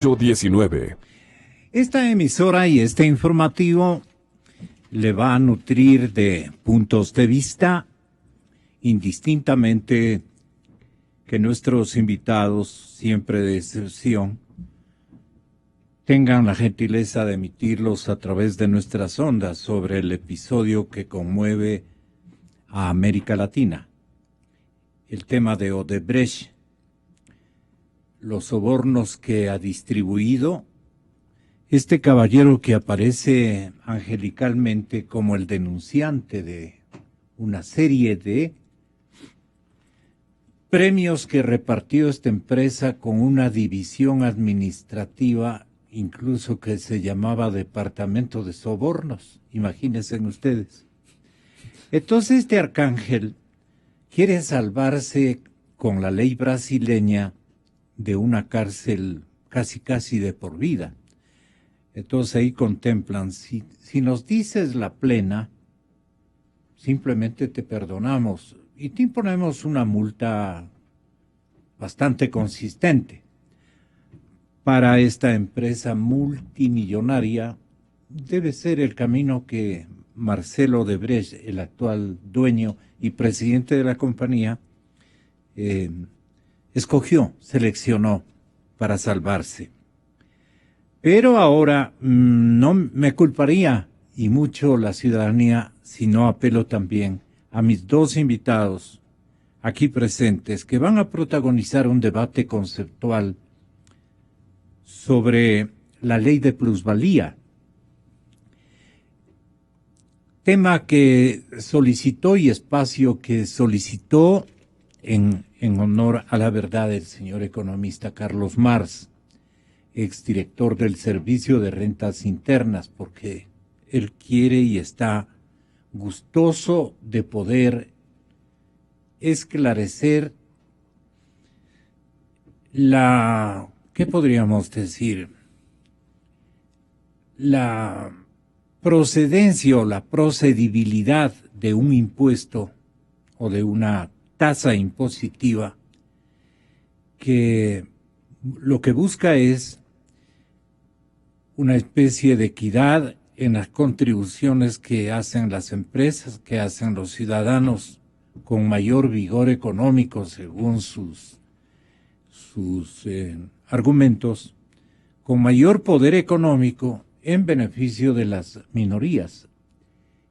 19. Esta emisora y este informativo le va a nutrir de puntos de vista, indistintamente que nuestros invitados, siempre de excepción, tengan la gentileza de emitirlos a través de nuestras ondas sobre el episodio que conmueve a América Latina. El tema de Odebrecht, los sobornos que ha distribuido este caballero que aparece angelicalmente como el denunciante de una serie de premios que repartió esta empresa con una división administrativa, incluso que se llamaba Departamento de Sobornos, imagínense ustedes. Entonces este arcángel quiere salvarse con la ley brasileña de una cárcel casi de por vida. Entonces ahí contemplan, si nos dices la plena, simplemente te perdonamos y te imponemos una multa bastante consistente. Para esta empresa multimillonaria debe ser el camino que Marcelo Odebrecht, el actual dueño y presidente de la compañía, escogió, seleccionó para salvarse. Pero ahora no me culparía, y mucho la ciudadanía, si no apelo también a mis dos invitados aquí presentes, que van a protagonizar un debate conceptual sobre la ley de plusvalía, tema que solicitó y espacio que solicitó en honor a la verdad el señor economista Carlos Marx, exdirector del Servicio de Rentas Internas, porque él quiere y está gustoso de poder esclarecer ¿qué podríamos decir? La procedencia o la procedibilidad de un impuesto o de una tasa impositiva que lo que busca es una especie de equidad en las contribuciones que hacen las empresas, que hacen los ciudadanos con mayor vigor económico según sus argumentos, con mayor poder económico en beneficio de las minorías.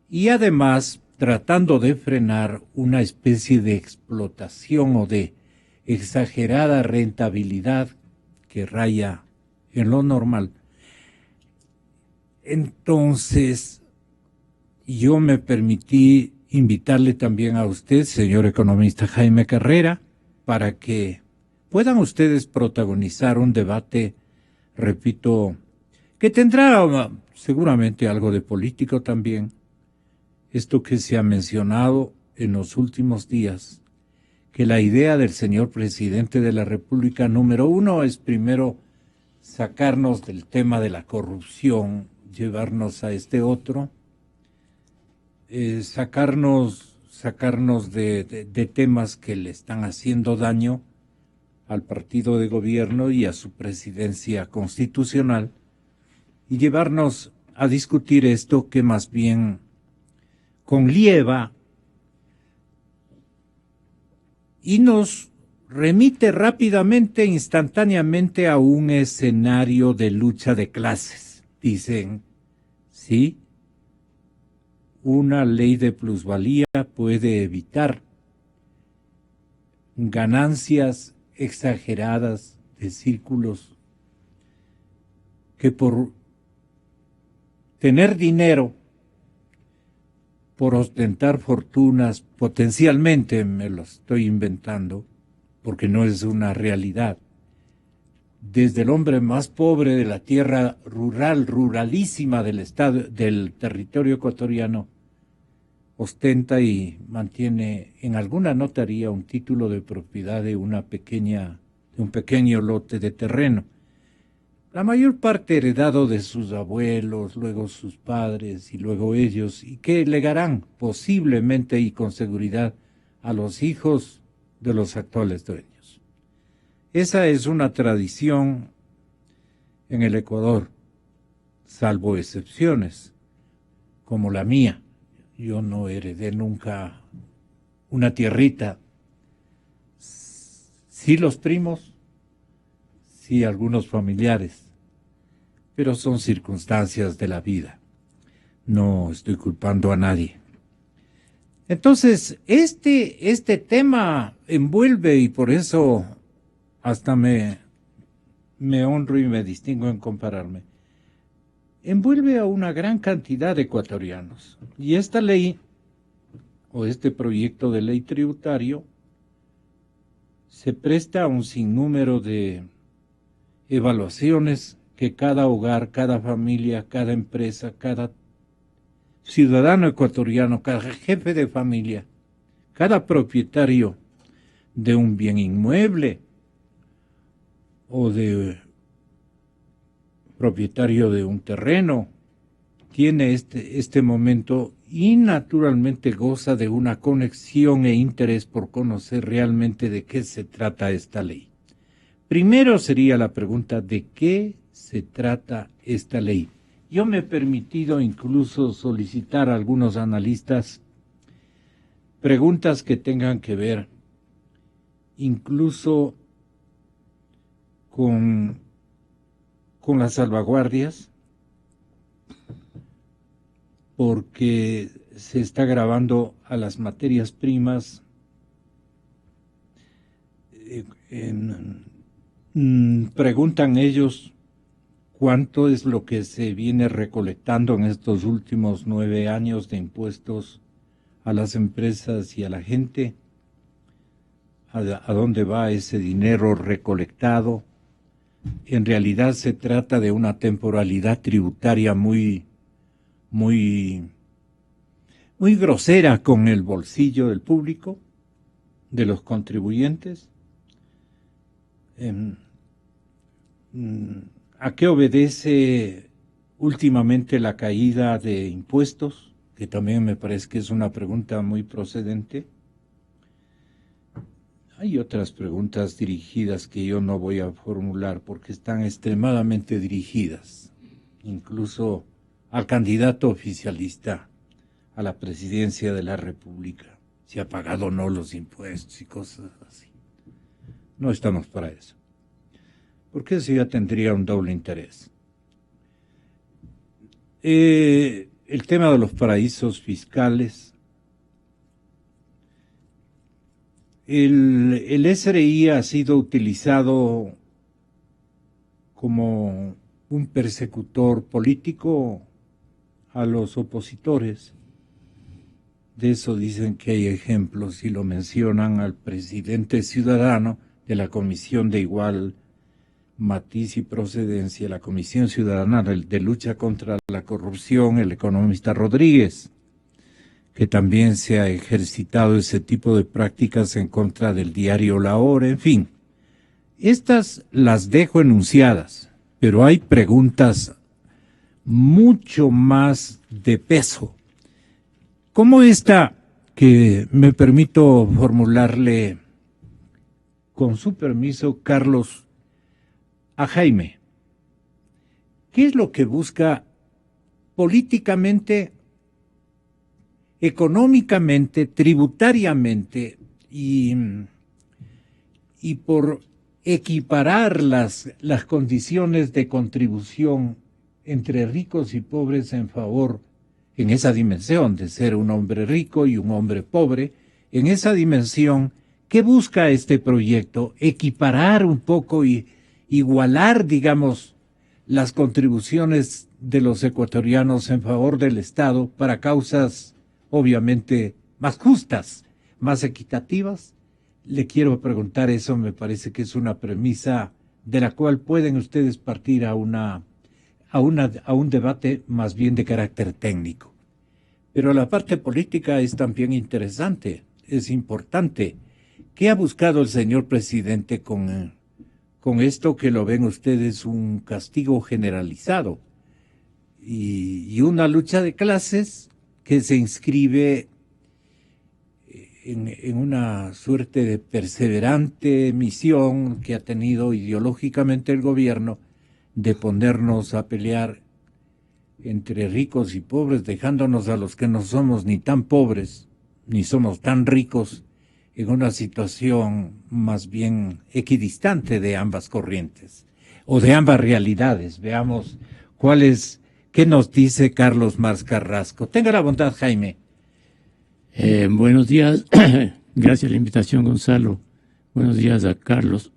Y además tratando de frenar una especie de explotación o de exagerada rentabilidad que raya en lo normal. Entonces, yo me permití invitarle también a usted, señor economista Jaime Carrera, para que puedan ustedes protagonizar un debate, repito, que tendrá seguramente algo de político también. Esto que se ha mencionado en los últimos días, que la idea del señor presidente de la República, número uno, es primero sacarnos del tema de la corrupción, llevarnos a este otro, sacarnos de temas que le están haciendo daño al partido de gobierno y a su presidencia constitucional, y llevarnos a discutir esto que más bien conlleva y nos remite rápidamente, instantáneamente a un escenario de lucha de clases. Dicen, sí, una ley de plusvalía puede evitar ganancias exageradas de círculos que por tener dinero, por ostentar fortunas, potencialmente me lo estoy inventando, porque no es una realidad. Desde el hombre más pobre de la tierra ruralísima del estado, del territorio ecuatoriano, ostenta y mantiene en alguna notaría un título de propiedad de un pequeño lote de terreno. La mayor parte heredado de sus abuelos, luego sus padres y luego ellos, y que legarán posiblemente y con seguridad a los hijos de los actuales dueños. Esa es una tradición en el Ecuador, salvo excepciones, como la mía. Yo no heredé nunca una tierrita. Sí los primos, sí algunos familiares, pero son circunstancias de la vida. No estoy culpando a nadie. Entonces, este tema envuelve, y por eso hasta me honro y me distingo en compararme, envuelve a una gran cantidad de ecuatorianos. Y esta ley, o este proyecto de ley tributario, se presta a un sinnúmero de evaluaciones que cada hogar, cada familia, cada empresa, cada ciudadano ecuatoriano, cada jefe de familia, cada propietario de un bien inmueble o de propietario de un terreno, tiene este momento y naturalmente goza de una conexión e interés por conocer realmente de qué se trata esta ley. Primero sería la pregunta: ¿de qué se trata esta ley? Yo me he permitido incluso solicitar a algunos analistas preguntas que tengan que ver incluso con las salvaguardias, porque se está grabando a las materias primas preguntan ellos cuánto es lo que se viene recolectando en estos últimos 9 años de impuestos a las empresas y a la gente, a dónde va ese dinero recolectado. En realidad se trata de una temporalidad tributaria muy grosera con el bolsillo del público, de los contribuyentes. ¿A qué obedece últimamente la caída de impuestos? Que también me parece que es una pregunta muy procedente. Hay otras preguntas dirigidas que yo no voy a formular porque están extremadamente dirigidas, incluso al candidato oficialista a la presidencia de la República, si ha pagado o no los impuestos y cosas así. No estamos para eso, porque eso ya tendría un doble interés. El tema de los paraísos fiscales. El SRI ha sido utilizado como un persecutor político a los opositores. De eso dicen que hay ejemplos y lo mencionan al presidente ciudadano de la Comisión de Igual Matiz y Procedencia, la Comisión Ciudadana de Lucha contra la Corrupción, el economista Rodríguez, que también se ha ejercitado ese tipo de prácticas en contra del diario La Hora, en fin. Estas las dejo enunciadas, pero hay preguntas mucho más de peso, como esta que me permito formularle, con su permiso, Carlos, a Jaime. ¿Qué es lo que busca políticamente, económicamente, tributariamente y por equiparar las condiciones de contribución entre ricos y pobres en favor, en esa dimensión de ser un hombre rico y un hombre pobre, en esa dimensión, ¿qué busca este proyecto? Equiparar un poco y igualar, digamos, las contribuciones de los ecuatorianos en favor del Estado para causas obviamente más justas, más equitativas. Le quiero preguntar eso, me parece que es una premisa de la cual pueden ustedes partir a un debate más bien de carácter técnico. Pero la parte política es también interesante, es importante. ¿Qué ha buscado el señor presidente con esto que lo ven ustedes un castigo generalizado y una lucha de clases que se inscribe en una suerte de perseverante misión que ha tenido ideológicamente el gobierno de ponernos a pelear entre ricos y pobres, dejándonos a los que no somos ni tan pobres, ni somos tan ricos, en una situación más bien equidistante de ambas corrientes, o de ambas realidades. Veamos qué nos dice Carlos Marx Carrasco. Tenga la bondad, Jaime. Buenos días. Gracias a la invitación, Gonzalo. Buenos días a Carlos.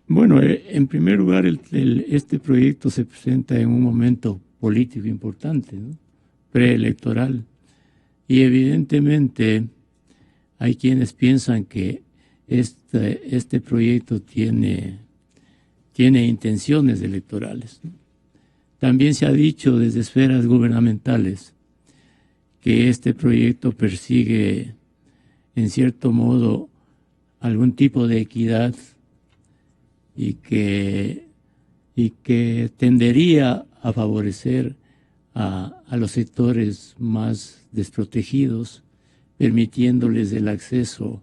Bueno, en primer lugar, este proyecto se presenta en un momento político importante, ¿no? Preelectoral. Y evidentemente hay quienes piensan que este proyecto tiene intenciones electorales, ¿no? También se ha dicho desde esferas gubernamentales que este proyecto persigue, en cierto modo, algún tipo de equidad y que tendería a favorecer a los sectores más desprotegidos, permitiéndoles el acceso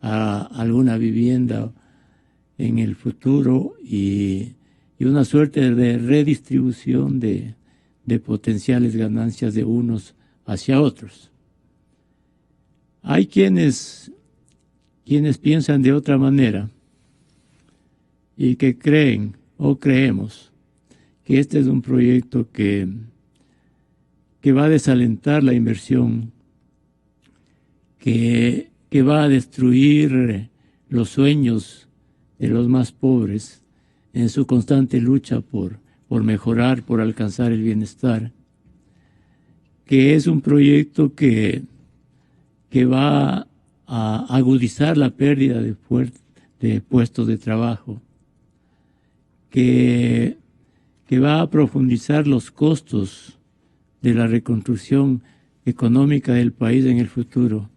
a alguna vivienda en el futuro y una suerte de redistribución de potenciales ganancias de unos hacia otros. Hay quienes piensan de otra manera y que creen o creemos que este es un proyecto que va a desalentar la inversión, que va a destruir los sueños de los más pobres en su constante lucha por mejorar, por alcanzar el bienestar, que es un proyecto que va a agudizar la pérdida de puestos de trabajo, que va a profundizar los costos de la reconstrucción económica del país en el futuro,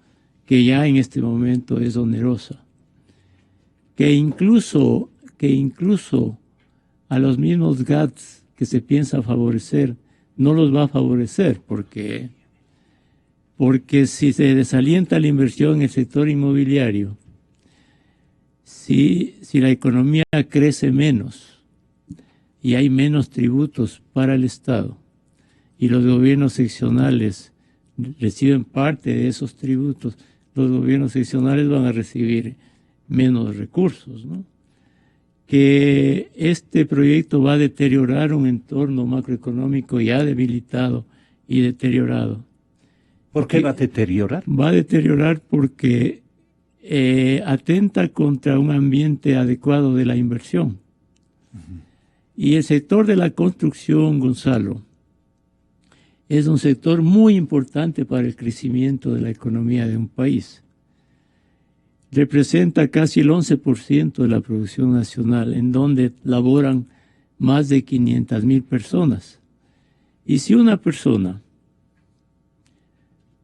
que ya en este momento es onerosa, que incluso a los mismos GATS que se piensa favorecer, no los va a favorecer, porque si se desalienta la inversión en el sector inmobiliario, si la economía crece menos y hay menos tributos para el Estado y los gobiernos seccionales reciben parte de esos tributos, los gobiernos seccionales van a recibir menos recursos, ¿no? Que este proyecto va a deteriorar un entorno macroeconómico ya debilitado y deteriorado. ¿Por qué va a deteriorar? Va a deteriorar porque atenta contra un ambiente adecuado de la inversión. Y el sector de la construcción, Gonzalo, es un sector muy importante para el crecimiento de la economía de un país. Representa casi el 11% de la producción nacional, en donde laboran más de 500,000 personas. Y si una persona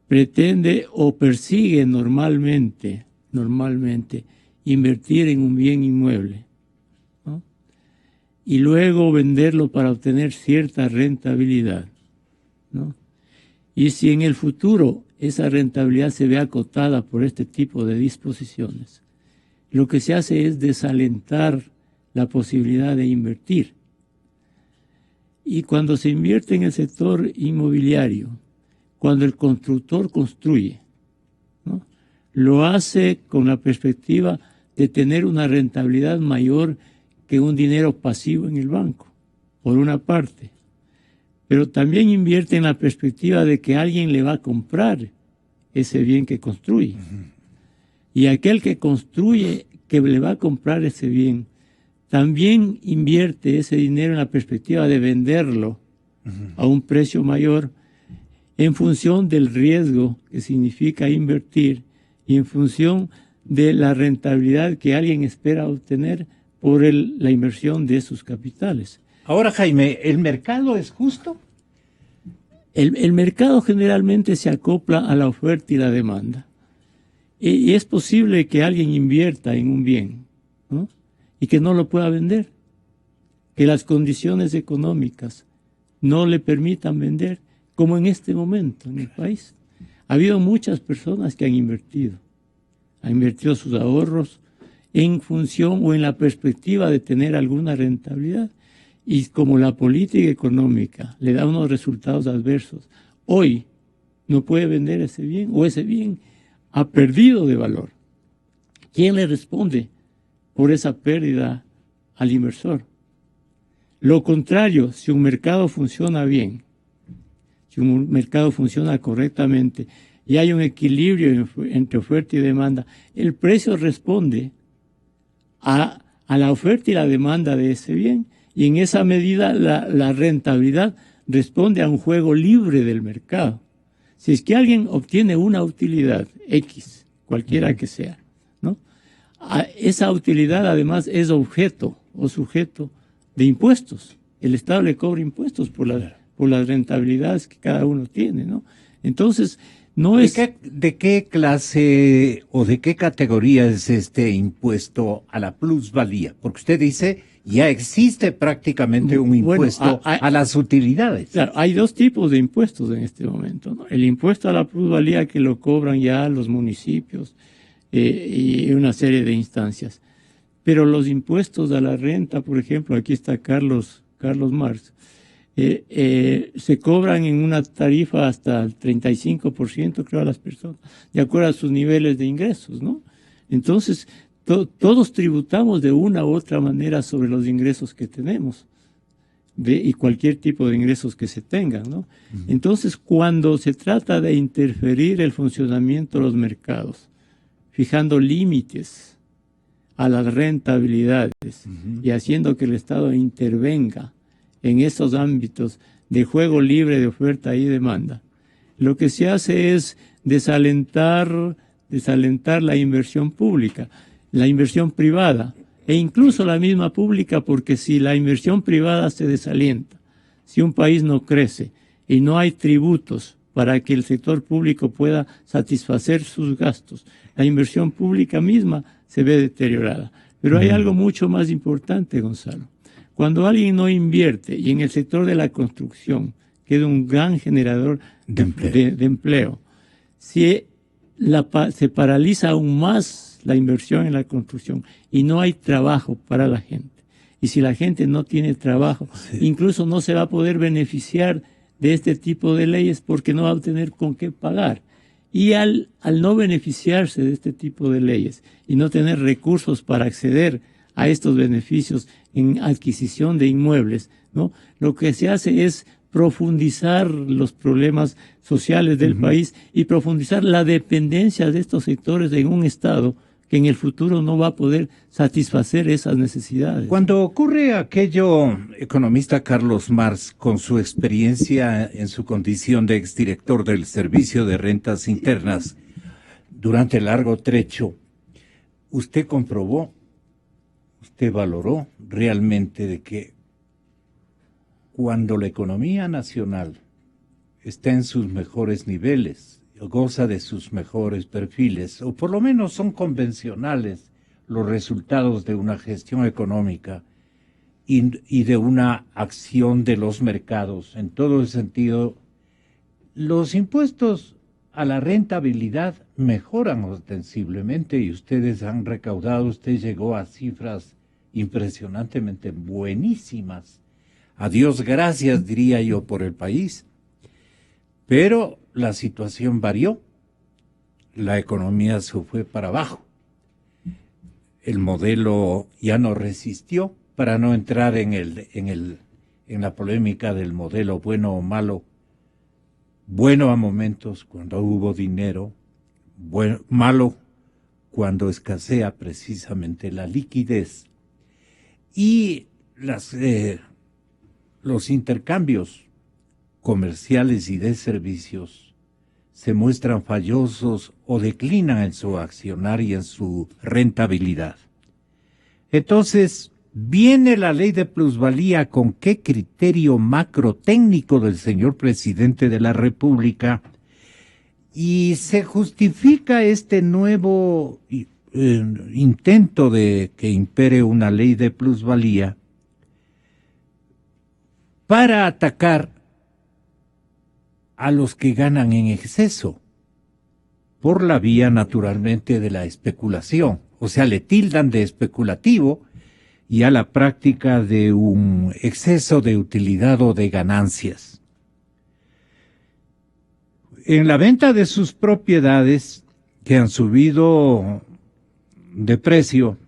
pretende o persigue normalmente invertir en un bien inmueble, ¿no?, y luego venderlo para obtener cierta rentabilidad, ¿no?, y si en el futuro esa rentabilidad se ve acotada por este tipo de disposiciones, lo que se hace es desalentar la posibilidad de invertir. Y cuando se invierte en el sector inmobiliario, cuando el constructor construye, ¿no?, lo hace con la perspectiva de tener una rentabilidad mayor que un dinero pasivo en el banco, por una parte. Pero también invierte en la perspectiva de que alguien le va a comprar ese bien que construye. Y aquel que construye, que le va a comprar ese bien, también invierte ese dinero en la perspectiva de venderlo a un precio mayor en función del riesgo que significa invertir y en función de la rentabilidad que alguien espera obtener por la inversión de sus capitales. Ahora, Jaime, ¿el mercado es justo? El mercado generalmente se acopla a la oferta y la demanda. Y es posible que alguien invierta en un bien, ¿no?, y que no lo pueda vender, que las condiciones económicas no le permitan vender, como en este momento en el país. Ha habido muchas personas que han invertido sus ahorros en función o en la perspectiva de tener alguna rentabilidad. Y como la política económica le da unos resultados adversos, hoy no puede vender ese bien o ese bien ha perdido de valor. ¿Quién le responde por esa pérdida al inversor? Lo contrario, si un mercado funciona bien, si un mercado funciona correctamente y hay un equilibrio entre oferta y demanda, el precio responde a la oferta y la demanda de ese bien, y en esa medida la rentabilidad responde a un juego libre del mercado. Si es que alguien obtiene una utilidad X, cualquiera que sea, ¿no? Esa utilidad además es objeto o sujeto de impuestos. El Estado le cobra impuestos por las rentabilidades que cada uno tiene, ¿no? Entonces, no es... ¿De qué clase o de qué categoría es este impuesto a la plusvalía? Porque usted dice, ya existe prácticamente un impuesto a las utilidades. Claro, hay dos tipos de impuestos en este momento, ¿no? El impuesto a la plusvalía, que lo cobran ya los municipios y una serie de instancias. Pero los impuestos a la renta, por ejemplo, aquí está Carlos Marx, se cobran en una tarifa hasta el 35%, creo, a las personas, de acuerdo a sus niveles de ingresos, ¿no? Entonces, todos tributamos de una u otra manera sobre los ingresos que tenemos, y cualquier tipo de ingresos que se tengan, ¿no? Entonces, cuando se trata de interferir el funcionamiento de los mercados, fijando límites a las rentabilidades y haciendo que el Estado intervenga en esos ámbitos de juego libre de oferta y demanda, lo que se hace es desalentar la inversión pública, la inversión privada e incluso la misma pública, porque si la inversión privada se desalienta, si un país no crece y no hay tributos para que el sector público pueda satisfacer sus gastos, la inversión pública misma se ve deteriorada. Pero hay algo mucho más importante, Gonzalo. Cuando alguien no invierte, y en el sector de la construcción, que es un gran generador de empleo, si se paraliza aún más la inversión en la construcción y no hay trabajo para la gente, y si la gente no tiene trabajo, incluso no se va a poder beneficiar de este tipo de leyes porque no va a tener con qué pagar. Y al no beneficiarse de este tipo de leyes y no tener recursos para acceder a estos beneficios en adquisición de inmuebles, ¿no? Lo que se hace es profundizar los problemas sociales del país y profundizar la dependencia de estos sectores en un Estado que en el futuro no va a poder satisfacer esas necesidades. Cuando ocurre aquello, economista Carlos Marx, con su experiencia en su condición de exdirector del Servicio de Rentas Internas, durante el largo trecho, usted comprobó, usted valoró realmente de que cuando la economía nacional está en sus mejores niveles, goza de sus mejores perfiles, o por lo menos son convencionales los resultados de una gestión económica y de una acción de los mercados, en todo el sentido, los impuestos a la rentabilidad mejoran ostensiblemente y ustedes han recaudado, usted llegó a cifras impresionantemente buenísimas. A Dios gracias, diría yo, por el país. Pero la situación varió, la economía se fue para abajo, el modelo ya no resistió, para no entrar en la polémica del modelo bueno o malo, bueno a momentos cuando hubo dinero, malo cuando escasea precisamente la liquidez y los intercambios comerciales y de servicios se muestran fallosos o declinan en su accionar y en su rentabilidad. Entonces, viene la ley de plusvalía. ¿Con qué criterio macrotécnico del señor presidente de la República? Y se justifica este nuevo intento de que impere una ley de plusvalía para atacar a los que ganan en exceso, por la vía naturalmente de la especulación o sea, le tildan de especulativo y a la práctica de un exceso de utilidad o de ganancias. En la venta de sus propiedades, que han subido de precio,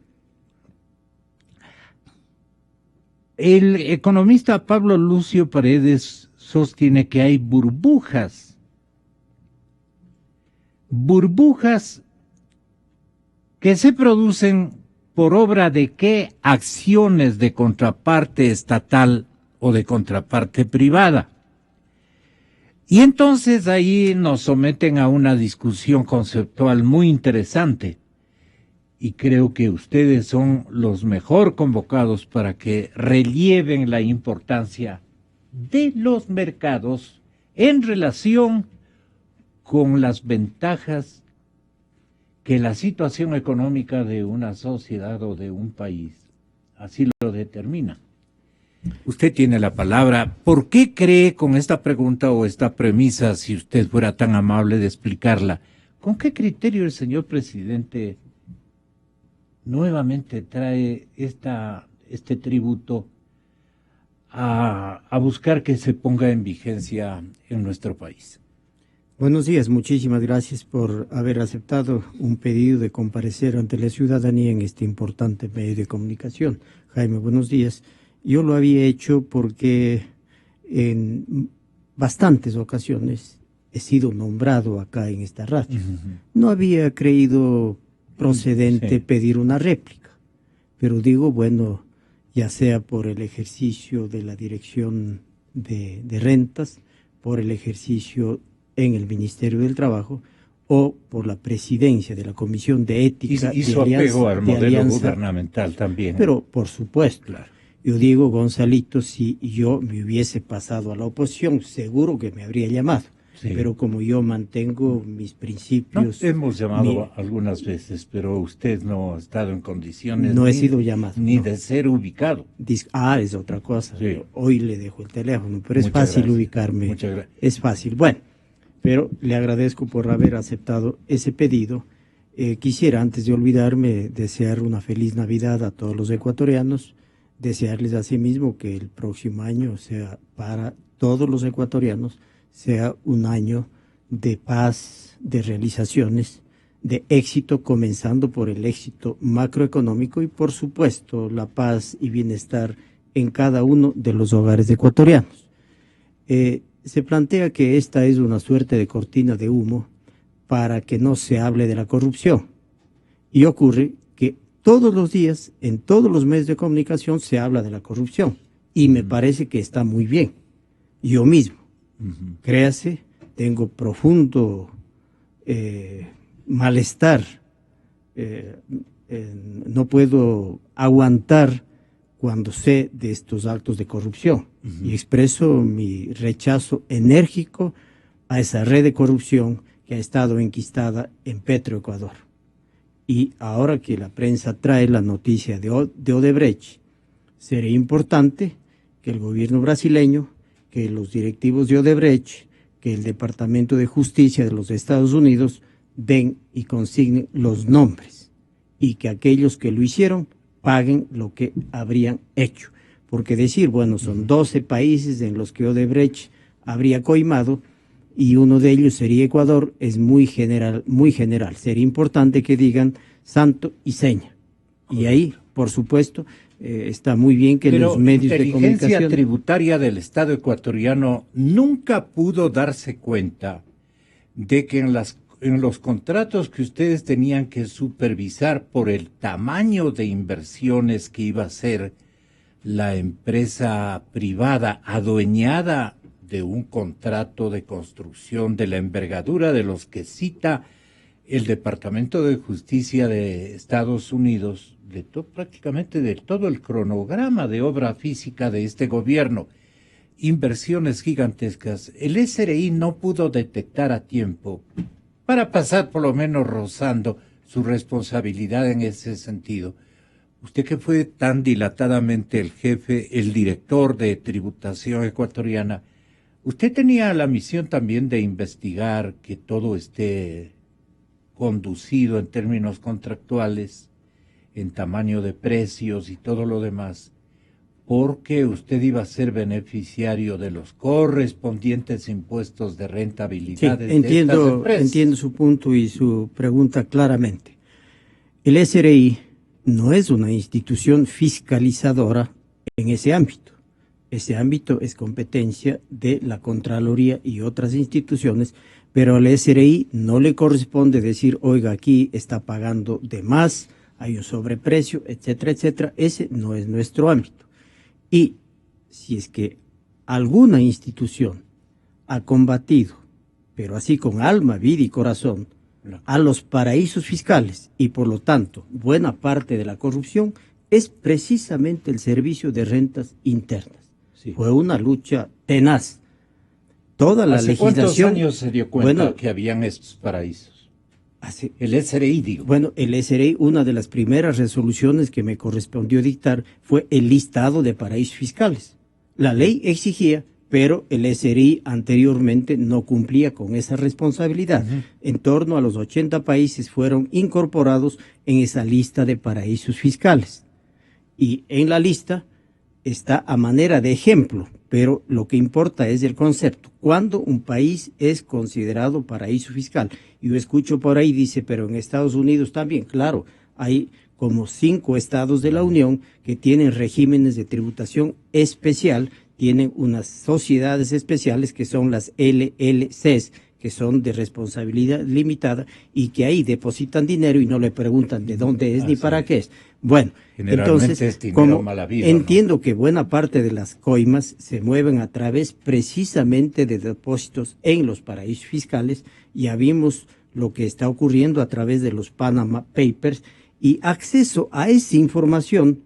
el economista Pablo Lucio Paredes sostiene que hay burbujas que se producen por obra de qué acciones de contraparte estatal o de contraparte privada. Y entonces ahí nos someten a una discusión conceptual muy interesante. Y creo que ustedes son los mejor convocados para que relieven la importancia de los mercados en relación con las ventajas que la situación económica de una sociedad o de un país así lo determina. Usted tiene la palabra. ¿Por qué cree con esta pregunta o esta premisa, si usted fuera tan amable de explicarla, con qué criterio el señor presidente nuevamente trae este tributo a buscar que se ponga en vigencia en nuestro país? Buenos días, muchísimas gracias por haber aceptado un pedido de comparecer ante la ciudadanía en este importante medio de comunicación. Jaime, buenos días. Yo lo había hecho porque en bastantes ocasiones he sido nombrado acá en esta radio. No había creído procedente pedir una réplica, pero digo, bueno, ya sea por el ejercicio de la dirección de rentas, por el ejercicio en el Ministerio del Trabajo o por la presidencia de la Comisión de Ética. Hizo apego al modelo gubernamental también. Pero, por supuesto, claro. Yo digo, Gonzalito, si yo me hubiese pasado a la oposición, seguro que me habría llamado. Sí. Pero como yo mantengo mis principios... No, hemos llamado algunas veces, pero usted no ha estado en condiciones... No he sido llamado. Ni de ser ubicado. Es otra cosa. Sí. Hoy le dejo el teléfono, pero es fácil ubicarme. Muchas gracias. Es fácil. Bueno, pero le agradezco por haber aceptado ese pedido. Quisiera, antes de olvidarme, desear una feliz Navidad a todos los ecuatorianos, desearles asimismo que el próximo año sea para todos los ecuatorianos, sea un año de paz, de realizaciones, de éxito, comenzando por el éxito macroeconómico y, por supuesto, la paz y bienestar en cada uno de los hogares ecuatorianos. Se plantea que esta es una suerte de cortina de humo para que no se hable de la corrupción. Y ocurre que todos los días, en todos los medios de comunicación, se habla de la corrupción. Y me parece que está muy bien. Yo mismo, créase, tengo profundo malestar. No puedo aguantar cuando sé de estos actos de corrupción. Y expreso mi rechazo enérgico a esa red de corrupción que ha estado enquistada en Petroecuador. Y ahora que la prensa trae la noticia de Odebrecht, sería importante que el gobierno brasileño, que los directivos de Odebrecht, que el Departamento de Justicia de los Estados Unidos den y consignen los nombres y que aquellos que lo hicieron paguen lo que habrían hecho. Porque decir, bueno, son 12 países en los que Odebrecht habría coimado y uno de ellos sería Ecuador, es muy general, muy general. Sería importante que digan santo y seña. Y ahí, por supuesto, está muy bien que los medios de comunicación... La inteligencia tributaria del Estado ecuatoriano nunca pudo darse cuenta de que en los contratos que ustedes tenían que supervisar por el tamaño de inversiones que iba a hacer la empresa privada adueñada de un contrato de construcción de la envergadura de los que cita el Departamento de Justicia de Estados Unidos, prácticamente de todo el cronograma de obra física de este gobierno, inversiones gigantescas, el SRI no pudo detectar a tiempo para pasar por lo menos rozando su responsabilidad en ese sentido. Usted que fue tan dilatadamente el jefe, el director de tributación ecuatoriana, usted tenía la misión también de investigar que todo esté conducido en términos contractuales en tamaño de precios y todo lo demás, porque usted iba a ser beneficiario de los correspondientes impuestos de rentabilidad de estas empresas. Entiendo su punto y su pregunta claramente. El SRI no es una institución fiscalizadora en ese ámbito. Ese ámbito es competencia de la Contraloría y otras instituciones, pero al SRI no le corresponde decir, oiga, aquí está pagando de más, hay un sobreprecio, etcétera, etcétera. Ese no es nuestro ámbito. Y si es que alguna institución ha combatido, pero así con alma, vida y corazón, a los paraísos fiscales y por lo tanto buena parte de la corrupción, es precisamente el Servicio de Rentas Internas. Sí. Fue una lucha tenaz. Toda la legislación. ¿Cuántos años se dio cuenta que habían estos paraísos? El SRI, digo. Bueno, el SRI, una de las primeras resoluciones que me correspondió dictar fue el listado de paraísos fiscales. La ley exigía, pero el SRI anteriormente no cumplía con esa responsabilidad. En torno a los 80 países fueron incorporados en esa lista de paraísos fiscales. Y en la lista está a manera de ejemplo, pero lo que importa es el concepto. ¿Cuándo un país es considerado paraíso fiscal? Yo escucho por ahí, dice, pero en Estados Unidos también. Claro, hay como 5 estados de la Unión que tienen regímenes de tributación especial, tienen unas sociedades especiales que son las LLCs, que son de responsabilidad limitada y que ahí depositan dinero y no le preguntan de dónde es ni para qué es. Bueno, entonces, como entiendo que buena parte de las coimas se mueven a través precisamente de depósitos en los paraísos fiscales, ya vimos lo que está ocurriendo a través de los Panama Papers y acceso a esa información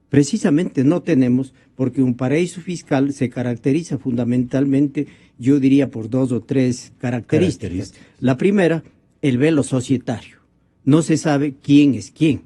precisamente no tenemos porque un paraíso fiscal se caracteriza fundamentalmente, yo diría, por 2 o 3 características. La primera, el velo societario. No se sabe quién es quién.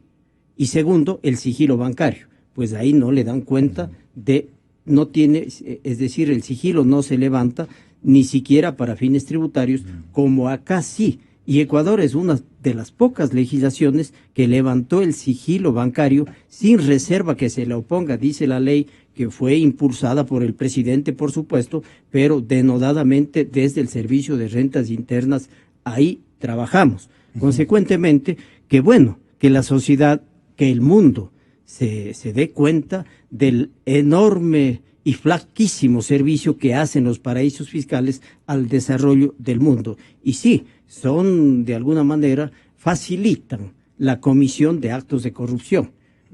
Y segundo, el sigilo bancario. Pues ahí no le dan cuenta de, no tiene, es decir, el sigilo no se levanta ni siquiera para fines tributarios, como acá sí. Y Ecuador es una de las pocas legislaciones que levantó el sigilo bancario sin reserva que se le oponga, dice la ley, que fue impulsada por el presidente, por supuesto, pero denodadamente desde el Servicio de Rentas Internas, ahí trabajamos. Consecuentemente, que bueno, que la sociedad, que el mundo se dé cuenta del enorme y flaquísimo servicio que hacen los paraísos fiscales al desarrollo del mundo. Y sí, son de alguna manera, facilitan la comisión de actos de corrupción,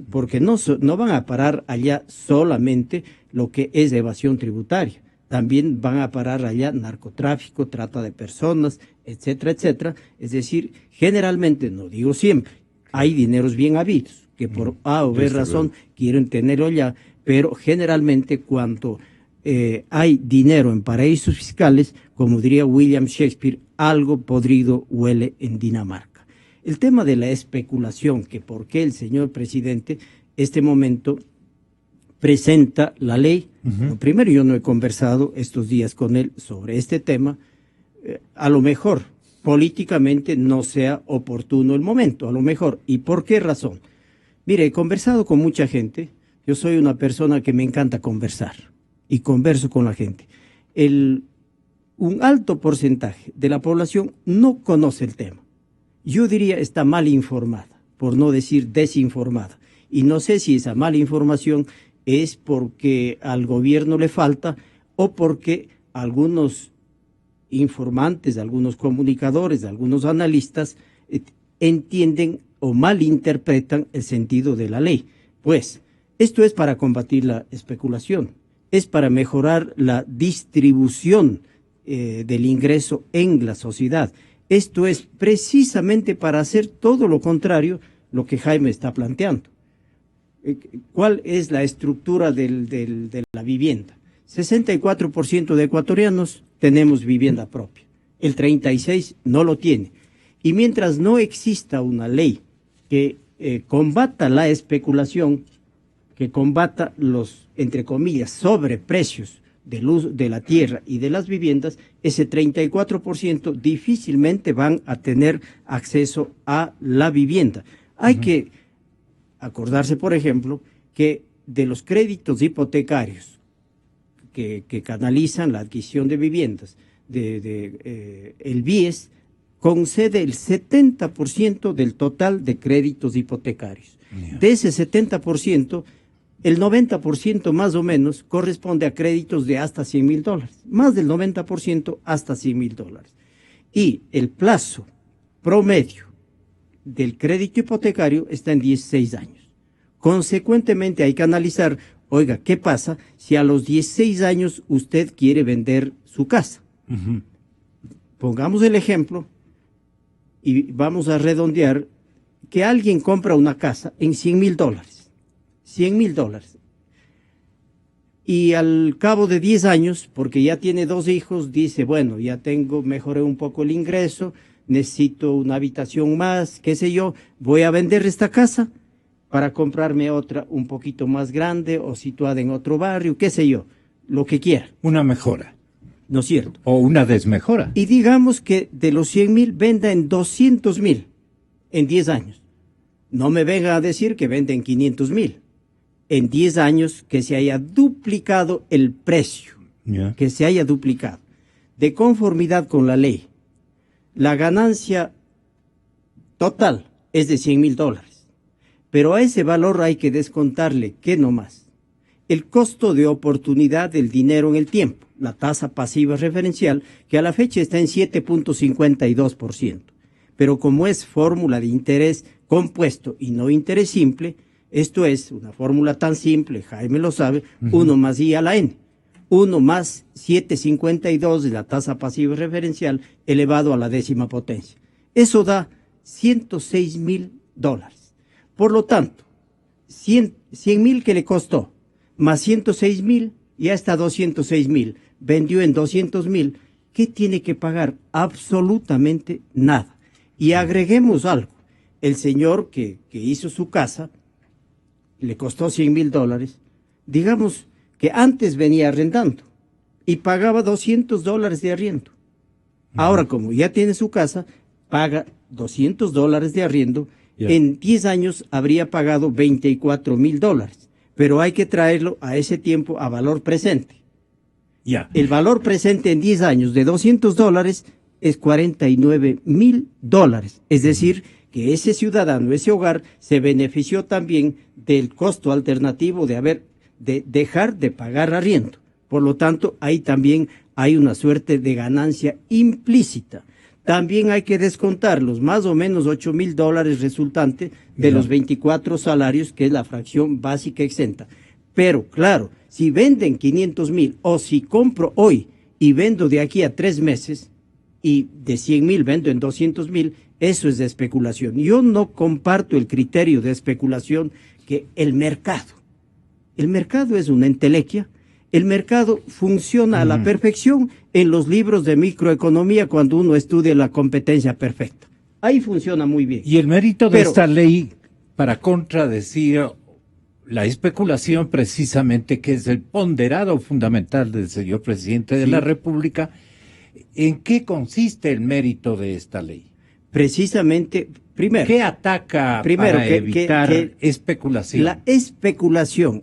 porque no van a parar allá solamente lo que es evasión tributaria, también van a parar allá narcotráfico, trata de personas, etcétera, etcétera. Es decir, generalmente, no digo siempre, hay dineros bien habidos, que por A o B razón quieren tenerlo allá, pero generalmente cuando hay dinero en paraísos fiscales, como diría William Shakespeare, algo podrido huele en Dinamarca. El tema de la especulación, que por qué el señor presidente este momento presenta la ley. Primero, yo no he conversado estos días con él sobre este tema. A lo mejor políticamente no sea oportuno el momento, a lo mejor. ¿Y por qué razón? Mire, he conversado con mucha gente. Yo soy una persona que me encanta conversar y converso con la gente. Un alto porcentaje de la población no conoce el tema. Yo diría está mal informada, por no decir desinformada. Y no sé si esa mala información es porque al gobierno le falta o porque algunos informantes, algunos comunicadores, algunos analistas entienden o malinterpretan el sentido de la ley. Pues esto es para combatir la especulación, es para mejorar la distribución del ingreso en la sociedad. Esto es precisamente para hacer todo lo contrario lo que Jaime está planteando. ¿Cuál es la estructura de la vivienda? 64% de ecuatorianos tenemos vivienda propia, el 36% no lo tiene. Y mientras no exista una ley que combata la especulación, que combata los, entre comillas, sobreprecios de la tierra y de las viviendas, ese 34% difícilmente van a tener acceso a la vivienda. Hay que acordarse, por ejemplo, que de los créditos hipotecarios que canalizan la adquisición de viviendas, el BIES concede el 70% del total de créditos hipotecarios. De ese 70%, el 90% más o menos corresponde a créditos de hasta $100,000, más del 90% hasta $100,000. Y el plazo promedio del crédito hipotecario está en 16 años. Consecuentemente hay que analizar, oiga, ¿qué pasa si a los 16 años usted quiere vender su casa? Pongamos el ejemplo y vamos a redondear que alguien compra una casa en $100,000. $100,000. Y al cabo de 10 años, porque ya tiene 2 hijos, dice, bueno, ya mejoré un poco el ingreso, necesito una habitación más, qué sé yo, voy a vender esta casa para comprarme otra un poquito más grande o situada en otro barrio, qué sé yo, lo que quiera. Una mejora. ¿No es cierto? O una desmejora. Y digamos que de los 100,000 venda en 200,000 en 10 años. No me venga a decir que vende en 500,000. En 10 años que se haya duplicado el precio, que se haya duplicado. De conformidad con la ley, la ganancia total es de $100,000. Pero a ese valor hay que descontarle, ¿qué nomás? El costo de oportunidad del dinero en el tiempo, la tasa pasiva referencial, que a la fecha está en 7.52%. Pero como es fórmula de interés compuesto y no interés simple, esto es una fórmula tan simple, Jaime lo sabe, 1 más I a la N. 1 más 7.52 de la tasa pasiva referencial elevado a la 10ª potencia. Eso da $106,000. Por lo tanto, 100,000 que le costó, más 106,000, ya está 206,000. Vendió en 200,000. ¿Qué tiene que pagar? Absolutamente nada. Y agreguemos algo. El señor que hizo su casa, le costó $100,000, digamos que antes venía arrendando y pagaba $200 de arriendo. Ahora, como ya tiene su casa, paga $200 de arriendo. En 10 años habría pagado $24,000, pero hay que traerlo a ese tiempo a valor presente. El valor presente en 10 años de $200 es $49,000. Es decir, que ese ciudadano, ese hogar, se benefició también del costo alternativo de dejar de pagar arriendo. Por lo tanto, ahí también hay una suerte de ganancia implícita. También hay que descontar los más o menos $8,000 resultantes de los 24 salarios, que es la fracción básica exenta. Pero, claro, si venden 500,000 o si compro hoy y vendo de aquí a 3 meses y de 100,000 vendo en 200,000, eso es de especulación. Yo no comparto el criterio de especulación que el mercado es una entelequia. El mercado funciona a la perfección en los libros de microeconomía cuando uno estudia la competencia perfecta. Ahí funciona muy bien. Y el mérito de esta ley para contradecir la especulación precisamente, que es el ponderado fundamental del señor presidente de la República, ¿en qué consiste el mérito de esta ley? Precisamente, primero. ¿Qué ataca para evitar especulación? La especulación.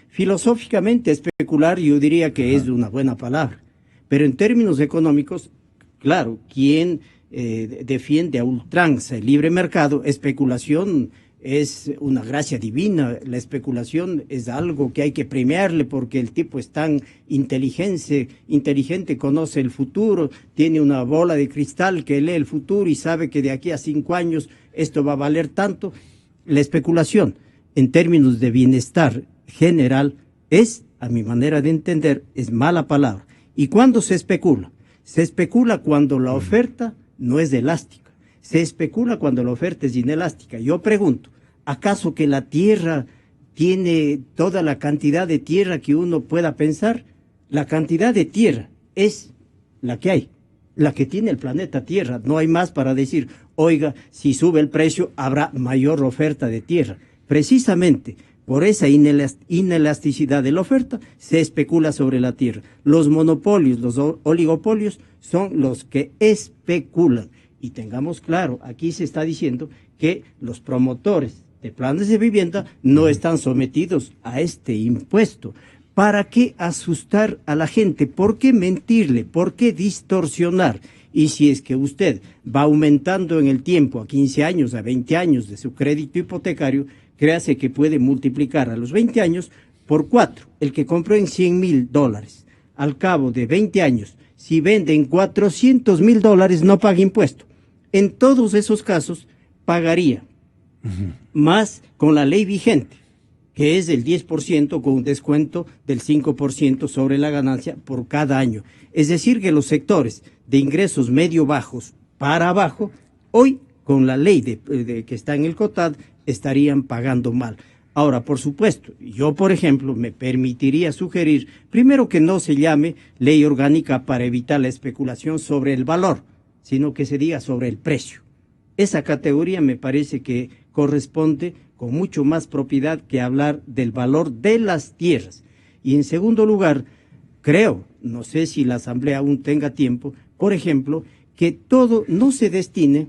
Filosóficamente especular yo diría que es una buena palabra, pero en términos económicos, claro, quien defiende a ultranza el libre mercado, especulación es una gracia divina. La especulación es algo que hay que premiarle porque el tipo es tan inteligente, conoce el futuro, tiene una bola de cristal que lee el futuro y sabe que de aquí a 5 años esto va a valer tanto. La especulación, en términos de bienestar general, es, a mi manera de entender, es mala palabra. ¿Y cuándo se especula? Se especula cuando la oferta no es elástica. Se especula cuando la oferta es inelástica. Yo pregunto, ¿acaso que la Tierra tiene toda la cantidad de tierra que uno pueda pensar? La cantidad de tierra es la que hay, la que tiene el planeta Tierra. No hay más para decir, oiga, si sube el precio habrá mayor oferta de tierra. Precisamente por esa inelasticidad de la oferta se especula sobre la tierra. Los monopolios, los oligopolios son los que especulan. Y tengamos claro, aquí se está diciendo que los promotores de planes de vivienda no están sometidos a este impuesto. ¿Para qué asustar a la gente? ¿Por qué mentirle? ¿Por qué distorsionar? Y si es que usted va aumentando en el tiempo a 15 años, a 20 años de su crédito hipotecario, créase que puede multiplicar a los 20 años por 4. El que compró en $100,000, al cabo de 20 años, si vende en $400,000, no paga impuesto. En todos esos casos, pagaría más con la ley vigente, que es el 10% con un descuento del 5% sobre la ganancia por cada año. Es decir, que los sectores de ingresos medio bajos para abajo, hoy con la ley que está en el COTAD, estarían pagando mal. Ahora, por supuesto, yo, por ejemplo, me permitiría sugerir, primero, que no se llame ley orgánica para evitar la especulación sobre el valor, sino que se diga sobre el precio. Esa categoría me parece que corresponde con mucho más propiedad que hablar del valor de las tierras. Y en segundo lugar, creo, no sé si la Asamblea aún tenga tiempo, por ejemplo, que todo no se destine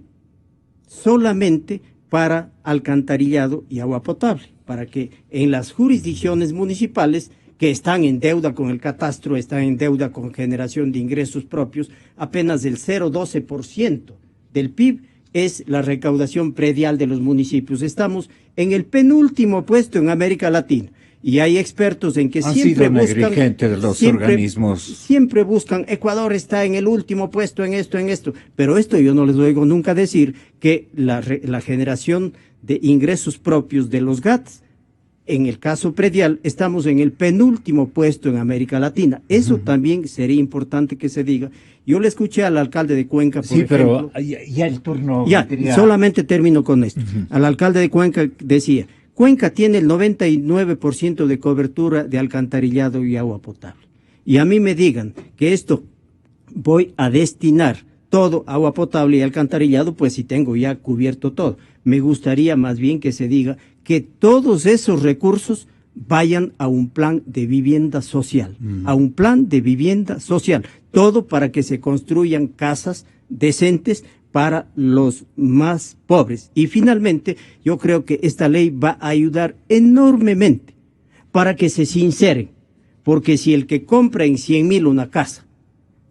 solamente para alcantarillado y agua potable, para que en las jurisdicciones municipales que están en deuda con el catastro, están en deuda con generación de ingresos propios, apenas el 0,12% del PIB es la recaudación predial de los municipios. Estamos en el penúltimo puesto en América Latina. Y hay expertos en que siempre buscan, de los organismos. Siempre buscan, Ecuador está en el último puesto en esto. Pero esto yo no les oigo nunca decir que la generación de ingresos propios de los GATS, en el caso predial, estamos en el penúltimo puesto en América Latina. Eso también sería importante que se diga. Yo le escuché al alcalde de Cuenca, por ejemplo. Pero ya el turno. Solamente termino con esto. Al alcalde de Cuenca decía, Cuenca tiene el 99% de cobertura de alcantarillado y agua potable. Y a mí me digan que esto voy a destinar todo agua potable y alcantarillado, pues si tengo ya cubierto todo. Me gustaría más bien que se diga que todos esos recursos vayan a un plan de vivienda social, a un plan de vivienda social, todo para que se construyan casas decentes para los más pobres. Y finalmente, yo creo que esta ley va a ayudar enormemente para que se sinceren, porque si el que compra en 100,000 una casa,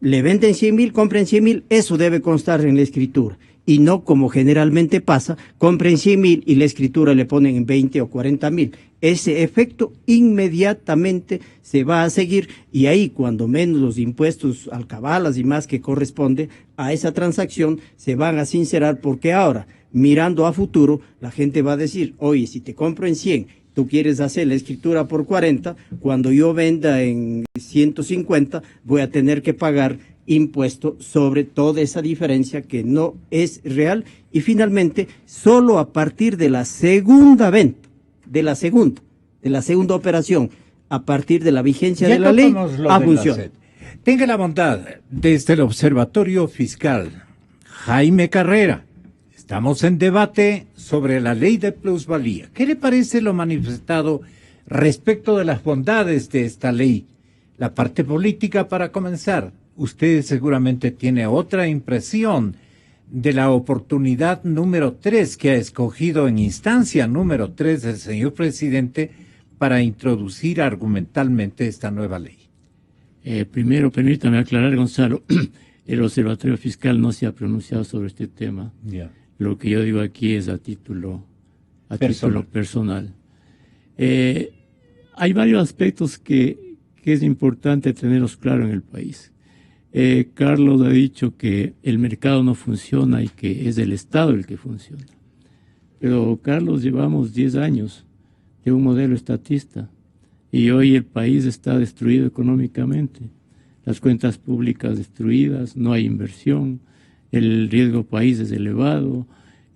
le venden 100,000, compren 100,000, eso debe constar en la escritura. Y no como generalmente pasa, compren 100,000 y la escritura le ponen en 20 o 40,000. Ese efecto inmediatamente se va a seguir y ahí cuando menos los impuestos, alcabalas y más que corresponde a esa transacción se van a sincerar, porque ahora, mirando a futuro, la gente va a decir, oye, si te compro en 100, tú quieres hacer la escritura por 40, cuando yo venda en 150 voy a tener que pagar impuesto sobre toda esa diferencia que no es real. Y finalmente, solo a partir de la segunda venta, de la segunda operación, a partir de la vigencia de la ley, funciona. Tenga la bondad, desde el Observatorio Fiscal, Jaime Carrera, estamos en debate sobre la ley de plusvalía. ¿Qué le parece lo manifestado respecto de las bondades de esta ley? La parte política, para comenzar. Usted seguramente tiene otra impresión de la oportunidad número 3 que ha escogido en instancia número 3 el señor presidente para introducir argumentalmente esta nueva ley. Primero, permítame aclarar, Gonzalo, el Observatorio Fiscal no se ha pronunciado sobre este tema. Lo que yo digo aquí es a título personal. Hay varios aspectos que es importante tenerlos claros en el país. Carlos ha dicho que el mercado no funciona y que es el Estado el que funciona. Pero, Carlos, llevamos 10 años de un modelo estatista y hoy el país está destruido económicamente. Las cuentas públicas destruidas, no hay inversión, el riesgo país es elevado,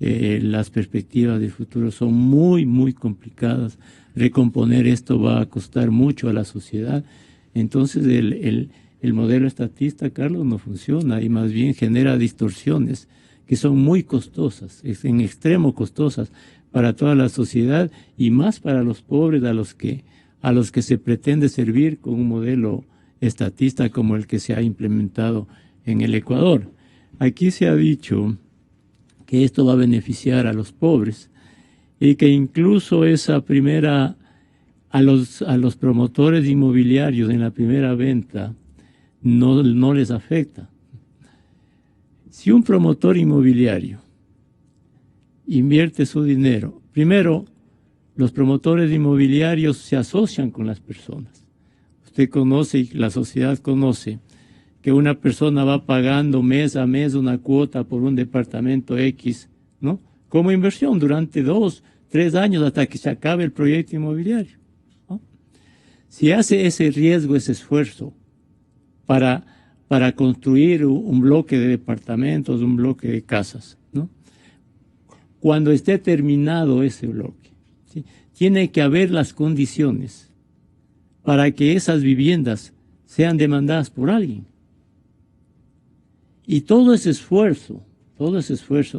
las perspectivas de futuro son muy, muy complicadas. Recomponer esto va a costar mucho a la sociedad. Entonces, el modelo estatista, Carlos, no funciona y más bien genera distorsiones que son muy costosas, en extremo costosas para toda la sociedad y más para los pobres a los que se pretende servir con un modelo estatista como el que se ha implementado en el Ecuador. Aquí se ha dicho que esto va a beneficiar a los pobres y que incluso esa primera, a los promotores inmobiliarios en la primera venta no les afecta. Si un promotor inmobiliario invierte su dinero, primero, los promotores inmobiliarios se asocian con las personas. Usted conoce y la sociedad conoce que una persona va pagando mes a mes una cuota por un departamento X, ¿no? Como inversión durante 2, 3 años hasta que se acabe el proyecto inmobiliario, ¿no? Si hace ese riesgo, ese esfuerzo para construir un bloque de departamentos, un bloque de casas, ¿no? Cuando esté terminado ese bloque, ¿sí?, tiene que haber las condiciones para que esas viviendas sean demandadas por alguien. Y todo ese esfuerzo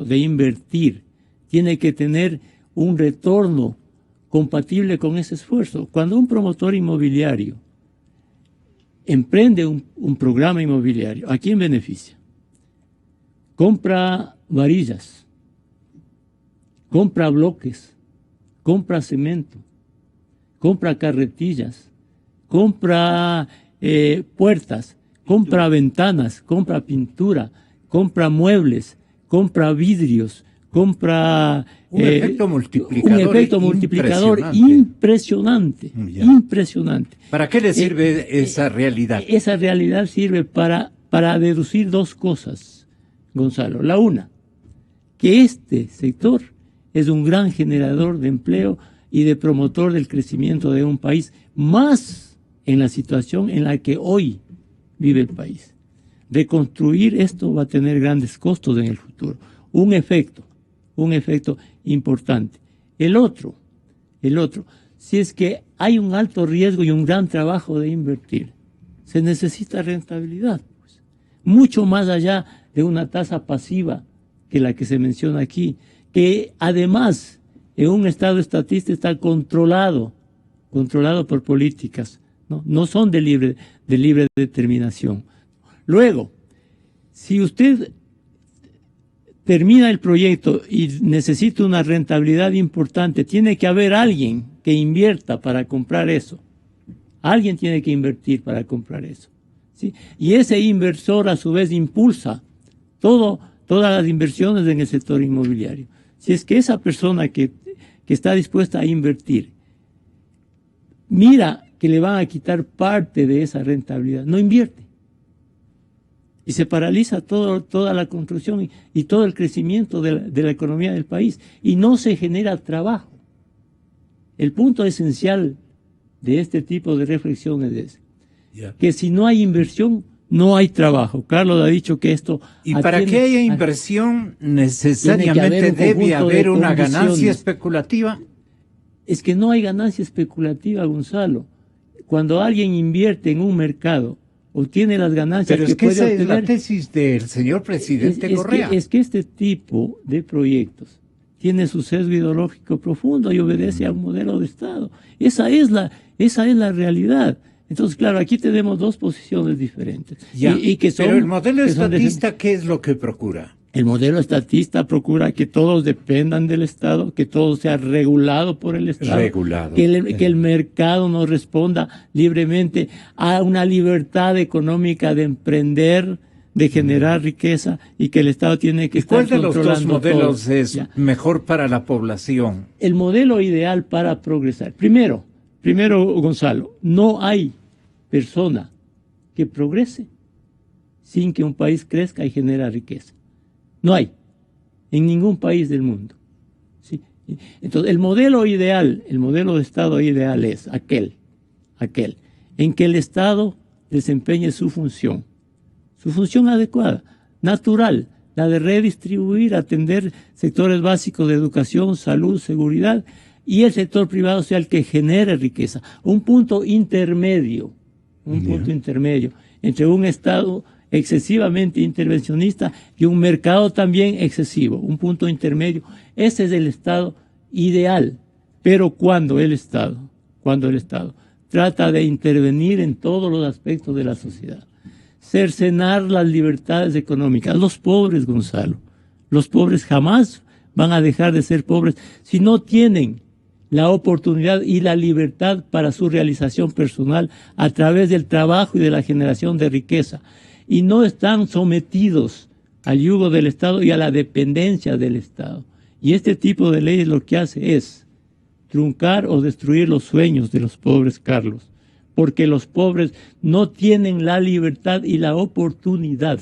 de invertir tiene que tener un retorno compatible con ese esfuerzo. Cuando un promotor inmobiliario emprende un programa inmobiliario, ¿a quién beneficia? Compra varillas, compra bloques, compra cemento, compra carretillas, compra puertas, compra ventanas, compra pintura, compra muebles, compra vidrios, compra un efecto multiplicador impresionante. ¿Para qué le sirve esa realidad? Esa realidad sirve para deducir 2 cosas, Gonzalo. La una, que este sector es un gran generador de empleo y de promotor del crecimiento de un país, más en la situación en la que hoy vive el país. Reconstruir esto va a tener grandes costos en el futuro. Un efecto importante. El otro, si es que hay un alto riesgo y un gran trabajo de invertir, se necesita rentabilidad, pues, mucho más allá de una tasa pasiva que la que se menciona aquí, que además en un estado estatista está controlado por políticas, no son de libre determinación. Luego, si usted termina el proyecto y necesita una rentabilidad importante, tiene que haber alguien que invierta para comprar eso. Alguien tiene que invertir para comprar eso, ¿sí? Y ese inversor a su vez impulsa todas las inversiones en el sector inmobiliario. Si es que esa persona que está dispuesta a invertir mira que le van a quitar parte de esa rentabilidad, no invierte. Y se paraliza toda la construcción y todo el crecimiento de la economía del país. Y no se genera trabajo. El punto esencial de este tipo de reflexiones es que si no hay inversión, no hay trabajo. Carlos ha dicho que esto... Y para que haya inversión, necesariamente debe haber una ganancia especulativa. Es que no hay ganancia especulativa, Gonzalo. Cuando alguien invierte en un mercado, obtiene las ganancias que puede obtener. Pero es la tesis del señor presidente Correa. Es que este tipo de proyectos tiene su sesgo ideológico profundo y obedece a un modelo de Estado. Esa es la realidad. Entonces, claro, aquí tenemos 2 posiciones diferentes. Pero el modelo estatista, ¿qué es lo que procura? El modelo estatista procura que todos dependan del Estado, que todo sea regulado por el Estado, que el mercado nos responda libremente a una libertad económica de emprender, de generar riqueza, y que el Estado tiene que estar controlando todo. ¿Cuál de los 2 modelos es mejor para la población? El modelo ideal para progresar. Primero, Gonzalo, no hay persona que progrese sin que un país crezca y genere riqueza. No hay, en ningún país del mundo, ¿sí? Entonces, el modelo ideal, el modelo de Estado ideal es aquel en que el Estado desempeñe su función adecuada, natural, la de redistribuir, atender sectores básicos de educación, salud, seguridad, y el sector privado sea el que genere riqueza. Un punto intermedio entre un Estado excesivamente intervencionista y un mercado también excesivo, un punto intermedio. Ese es el Estado ideal, pero cuando el Estado trata de intervenir en todos los aspectos de la sociedad, cercenar las libertades económicas. Los pobres, Gonzalo, los pobres jamás van a dejar de ser pobres si no tienen la oportunidad y la libertad para su realización personal a través del trabajo y de la generación de riqueza. Y no están sometidos al yugo del Estado y a la dependencia del Estado. Y este tipo de leyes lo que hace es truncar o destruir los sueños de los pobres, Carlos, porque los pobres no tienen la libertad y la oportunidad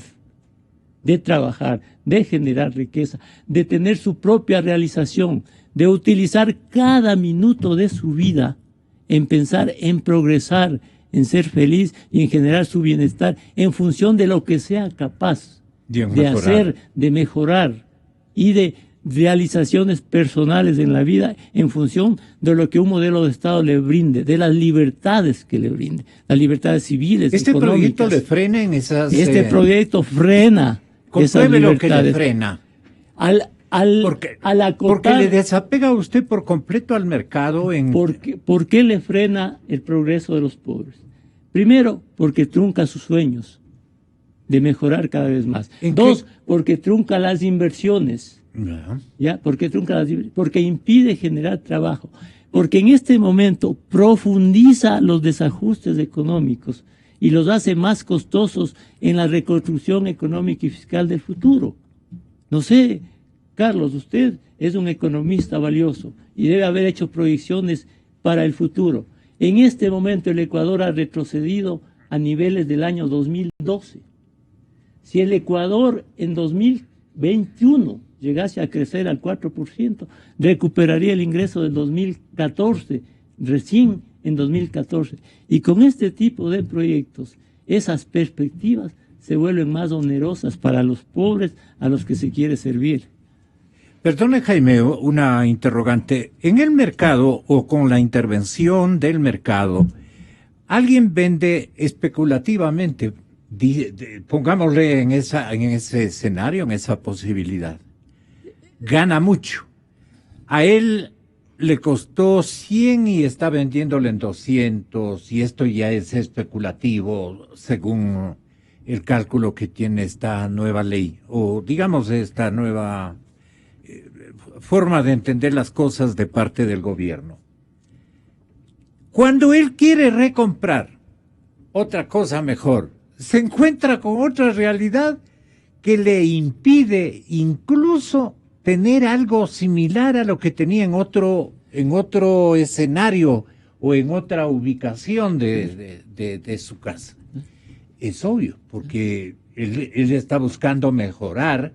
de trabajar, de generar riqueza, de tener su propia realización, de utilizar cada minuto de su vida en pensar, en progresar, en ser feliz y en generar su bienestar en función de lo que sea capaz de hacer, de mejorar y de realizaciones personales en la vida en función de lo que un modelo de Estado le brinde, de las libertades que le brinde, las libertades civiles, económicas. ¿Proyecto le frena en esas...? Este proyecto frena esas libertades. Lo que le frena. Porque le desapega a usted por completo al mercado. ¿Por qué le frena el progreso de los pobres? Primero, porque trunca sus sueños de mejorar cada vez más. Dos, porque trunca las inversiones. ¿Ya? Porque impide generar trabajo. Porque en este momento profundiza los desajustes económicos y los hace más costosos en la reconstrucción económica y fiscal del futuro. No sé, Carlos, usted es un economista valioso y debe haber hecho proyecciones para el futuro. En este momento el Ecuador ha retrocedido a niveles del año 2012. Si el Ecuador en 2021 llegase a crecer al 4%, recuperaría el ingreso del 2014, recién en 2014. Y con este tipo de proyectos, esas perspectivas se vuelven más onerosas para los pobres a los que se quiere servir. Perdone, Jaime, una interrogante. En el mercado o con la intervención del mercado, alguien vende especulativamente, pongámosle en ese escenario, en esa posibilidad. Gana mucho. A él le costó 100 y está vendiéndole en 200 y esto ya es especulativo según el cálculo que tiene esta nueva ley o digamos esta nueva forma de entender las cosas de parte del gobierno. Cuando él quiere recomprar otra cosa mejor, se encuentra con otra realidad que le impide incluso tener algo similar a lo que tenía en otro escenario o en otra ubicación de su casa. Es obvio, porque él está buscando mejorar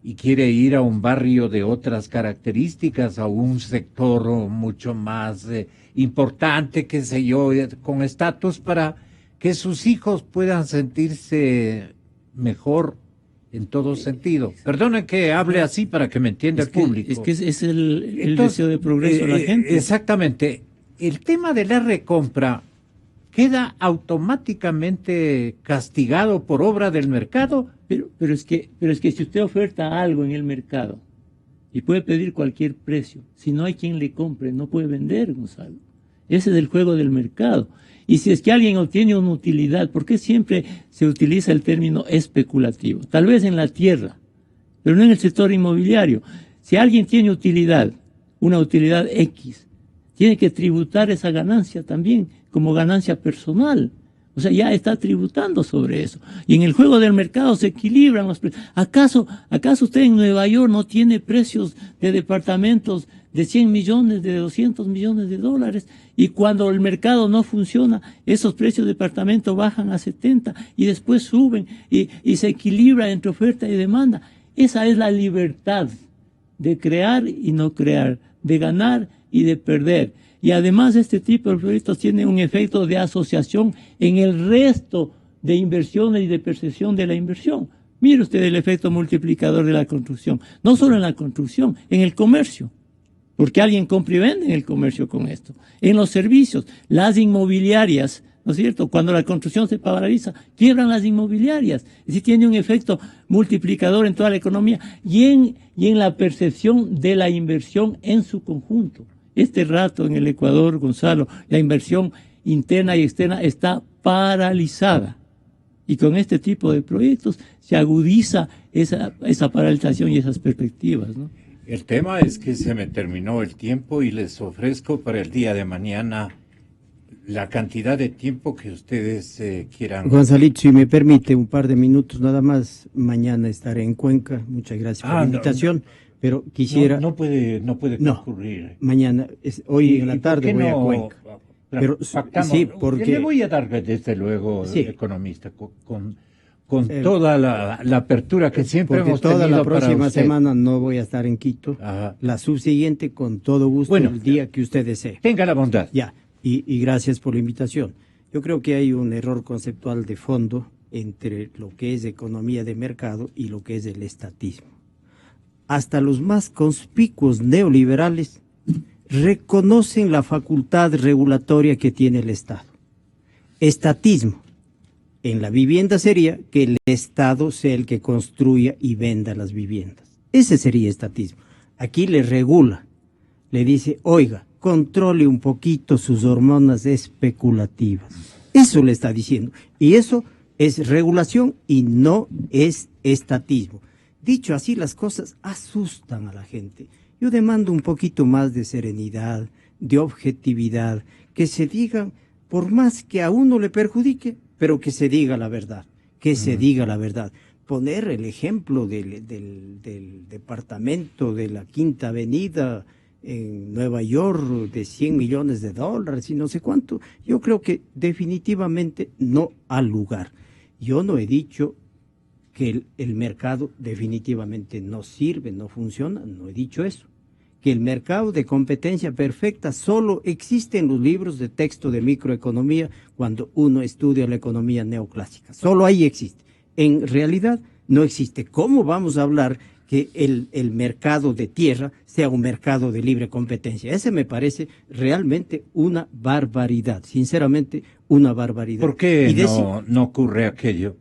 y quiere ir a un barrio de otras características, a un sector mucho más importante, qué sé yo, con estatus para que sus hijos puedan sentirse mejor en todo sentido. Perdone que hable así para que me entienda el público. Es que es el deseo de progreso de la gente. Exactamente. El tema de la recompra queda automáticamente castigado por obra del mercado. Pero es que si usted oferta algo en el mercado y puede pedir cualquier precio, si no hay quien le compre, no puede vender, Gonzalo. Ese es el juego del mercado. Y si es que alguien obtiene una utilidad, ¿por qué siempre se utiliza el término especulativo? Tal vez en la tierra, pero no en el sector inmobiliario. Si alguien tiene utilidad, una utilidad X, tiene que tributar esa ganancia también como ganancia personal. O sea, ya está tributando sobre eso. Y en el juego del mercado se equilibran los precios. ¿Acaso usted en Nueva York no tiene precios de departamentos de 100 millones, de 200 millones de dólares? Y cuando el mercado no funciona, esos precios de departamento bajan a 70 y después suben y se equilibra entre oferta y demanda. Esa es la libertad de crear y no crear, de ganar y de perder. Y además este tipo de proyectos tiene un efecto de asociación en el resto de inversiones y de percepción de la inversión. Mire usted el efecto multiplicador de la construcción. No solo en la construcción, en el comercio. Porque alguien compra y vende en el comercio con esto. En los servicios, las inmobiliarias, ¿no es cierto? Cuando la construcción se paraliza, quiebran las inmobiliarias. Es decir, tiene un efecto multiplicador en toda la economía y en la percepción de la inversión en su conjunto. Este rato en el Ecuador, Gonzalo, la inversión interna y externa está paralizada. Y con este tipo de proyectos se agudiza esa paralización y esas perspectivas, ¿no? El tema es que se me terminó el tiempo y les ofrezco para el día de mañana la cantidad de tiempo que ustedes quieran. Gonzalito, si me permite un par de minutos nada más, mañana estaré en Cuenca. Muchas gracias por la invitación, pero quisiera... No puede No, concurrir. Mañana, hoy en la ¿Y por tarde qué voy a no Cuenca. Pero pactamos? sí, porque... Le voy a dar, desde luego, Sí. economista, con toda la apertura que siempre porque hemos toda tenido la próxima para usted. semana no voy a estar en Quito. Ajá. La subsiguiente, con todo gusto, Bueno, el día que usted desee. Tenga la bondad. Ya, y gracias por la invitación. Yo creo que hay un error conceptual de fondo entre lo que es economía de mercado y lo que es el estatismo. Hasta los más conspicuos neoliberales reconocen la facultad regulatoria que tiene el Estado. Estatismo en la vivienda sería que el Estado sea el que construya y venda las viviendas. Ese sería estatismo. Aquí le regula, le dice, oiga, controle un poquito sus hormonas especulativas. Eso le está diciendo. Y eso es regulación y no es estatismo. Dicho así, las cosas asustan a la gente. Yo demando un poquito más de serenidad, de objetividad, que se digan, por más que a uno le perjudique, pero que se diga la verdad, que se diga la verdad. Poner el ejemplo del departamento de la Quinta Avenida en Nueva York de $100 millones y no sé cuánto, yo creo que definitivamente no ha lugar. Yo no he dicho que el mercado definitivamente no sirve, no funciona, no he dicho eso. Que el mercado de competencia perfecta solo existe en los libros de texto de microeconomía cuando uno estudia la economía neoclásica. Solo ahí existe. En realidad no existe. ¿Cómo vamos a hablar que el mercado de tierra sea un mercado de libre competencia? Ese me parece realmente una barbaridad, sinceramente una barbaridad. ¿Por qué no ocurre aquello?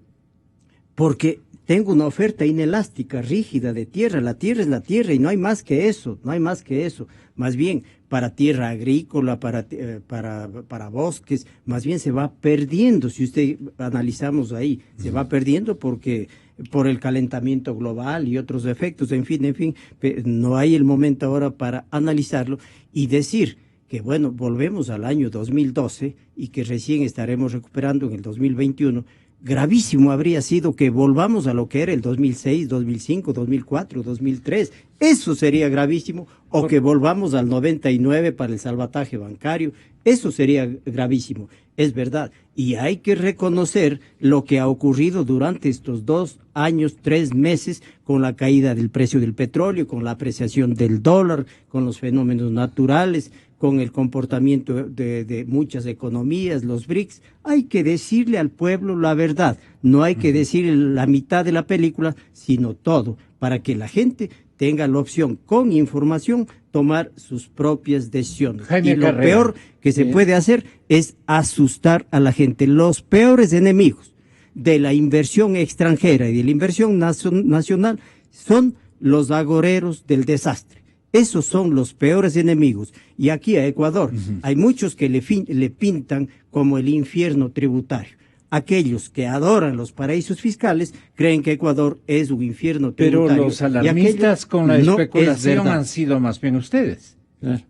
Porque tengo una oferta inelástica, rígida de tierra. La tierra es la tierra y no hay más que eso, no hay más que eso. Más bien, para tierra agrícola, para bosques, más bien se va perdiendo. Si usted analizamos ahí, se va perdiendo porque por el calentamiento global y otros efectos, en fin, no hay el momento ahora para analizarlo y decir que, bueno, volvemos al año 2012 y que recién estaremos recuperando en el 2021. Gravísimo habría sido que volvamos a lo que era el 2006, 2005, 2004, 2003. Eso sería gravísimo. O que volvamos al 99 para el salvataje bancario. Eso sería gravísimo. Es verdad. Y hay que reconocer lo que ha ocurrido durante estos 2 años, 3 meses, con la caída del precio del petróleo, con la apreciación del dólar, con los fenómenos naturales, con el comportamiento de muchas economías, los BRICS. Hay que decirle al pueblo la verdad, no hay que decir la mitad de la película, sino todo, para que la gente tenga la opción, con información, tomar sus propias decisiones. Jaime y lo Carrera. peor que se puede hacer es asustar a la gente. Los peores enemigos de la inversión extranjera y de la inversión nacional son los agoreros del desastre. Esos son los peores enemigos. Y aquí a Ecuador hay muchos que le pintan como el infierno tributario. Aquellos que adoran los paraísos fiscales creen que Ecuador es un infierno tributario. Pero los alarmistas con la especulación han sido más bien ustedes. Claro.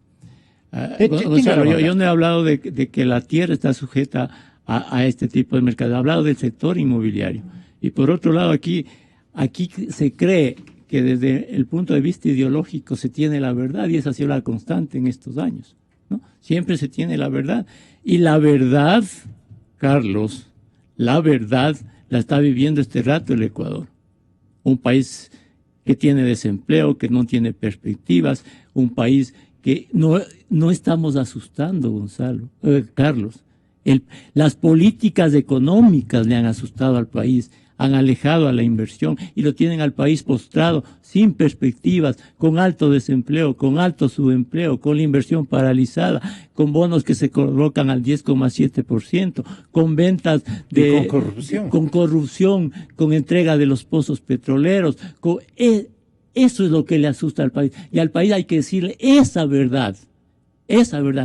Gonzalo, yo no he hablado de que la tierra está sujeta a este tipo de mercado. He hablado del sector inmobiliario. Y por otro lado, aquí se cree que desde el punto de vista ideológico se tiene la verdad, y esa ha sido la constante en estos años, ¿no? Siempre se tiene la verdad. Y la verdad, Carlos, la verdad la está viviendo este rato el Ecuador. Un país que tiene desempleo, que no tiene perspectivas, un país que no estamos asustando, Carlos. Las políticas económicas le han asustado al país, han alejado a la inversión y lo tienen al país postrado, sin perspectivas, con alto desempleo, con alto subempleo, con la inversión paralizada, con bonos que se colocan al 10,7%, con ventas con corrupción. Con corrupción, con entrega de los pozos petroleros. Eso es lo que le asusta al país. Y al país hay que decirle esa verdad,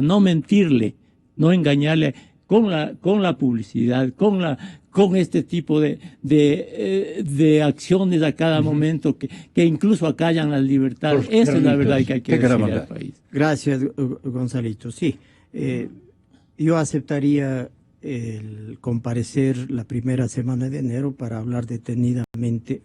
no mentirle, no engañarle con la publicidad, con con este tipo de acciones a cada momento que incluso acallan las libertades. Esa es la verdad que hay que decirle al país. Gracias, Gonzalito. Sí, yo aceptaría el comparecer la primera semana de enero para hablar detenidamente.